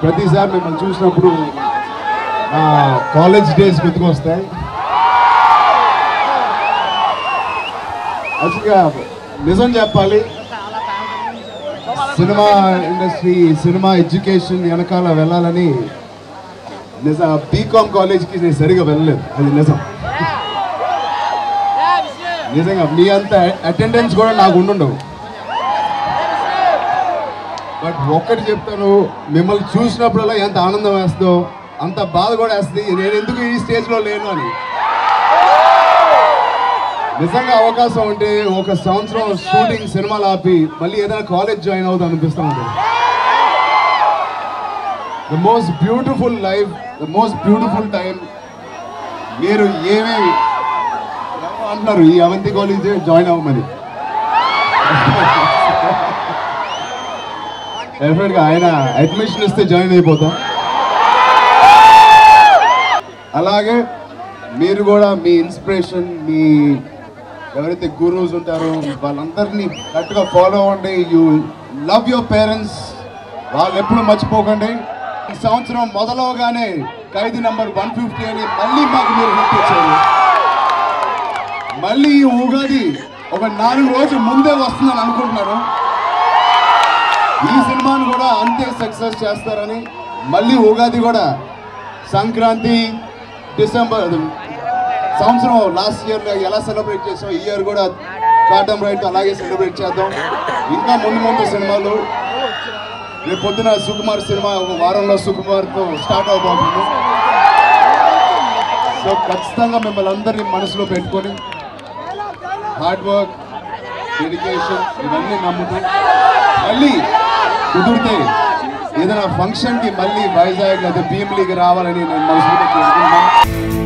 ప్రతిసారి మిమ్మల్ని చూసినప్పుడు కాలేజ్ డేస్ గుర్తుకొస్తాయి. యాక్చువల్గా నిజం చెప్పాలి, సినిమా ఇండస్ట్రీ, సినిమా ఎడ్యుకేషన్ వెనకాల వెళ్ళాలని బీకామ్ కాలేజ్కి నేను సరిగా వెళ్ళలేదు. అది నిజం. నిజంగా మీ అంత అటెండెన్స్ కూడా నాకు ఉండుండవు. బట్ ఒక్కటి చెప్తాను, మిమ్మల్ని చూసినప్పుడల్లా ఎంత ఆనందం వేస్తుందో అంత బాధ కూడా వేస్తుంది. నేను ఎందుకు ఈ స్టేజ్లో లేను అని. నిజంగా అవకాశం ఉంటే ఒక సంవత్సరం షూటింగ్ సినిమాలు ఆపి మళ్ళీ ఏదైనా కాలేజ్ జాయిన్ అవుతాం అనిపిస్తూ ఉంటుంది. The most beautiful life, the most beautiful time. మీరు ఏమేమి అంటున్నారు ఈ అవంతి కాలేజ్ జాయిన్ అవ్వమని. డెఫినెట్గా ఆయన అడ్మిషన్ ఇస్తే జాయిన్ అయిపోతాం. అలాగే మీరు కూడా మీ ఇన్స్పిరేషన్, మీ ఎవరైతే గురూస్ ఉంటారో వాళ్ళందరినీ కరెక్ట్గా ఫాలో అవ్వండి. యూ లవ్ యువర్ పేరెంట్స్, వాళ్ళు ఎప్పుడు మర్చిపోకండి. ఈ సంవత్సరం మొదలవగానే ఖైదీ నంబర్ 150 అని మళ్ళీ మాకు మీరు గుర్తించారు. మళ్ళీ ఈ ఉగాది ఒక 4 రోజుల ముందే వస్తుందని అనుకుంటున్నాను. ఈ సినిమాను కూడా అంతే సక్సెస్ చేస్తారని, మళ్ళీ ఉగాది కూడా సంక్రాంతి డిసెంబర్ సంవత్సరం లాస్ట్ ఇయర్లో ఎలా సెలబ్రేట్ చేసాం, ఈ ఇయర్ కూడా కాటం రైట్ అలాగే సెలబ్రేట్ చేద్దాం. ఇంకా ముందు సినిమాలు, రేపు పొద్దున సుకుమార్ సినిమా ఒక వారంలో సుకుమార్తో స్టార్ట్ అవబోతుంది. సో ఖచ్చితంగా మిమ్మల్ని అందరినీ మనసులో పెట్టుకొని హార్డ్ వర్క్, డెడికేషన్ ఇవన్నీ నమ్ముతూ మళ్ళీ కుదిరితే ఏదైనా ఫంక్షన్కి మళ్ళీ వైజాగ్ లేదా భీమిలీకి రావాలని నేను మనసులో పెట్టుకుంటున్నాను.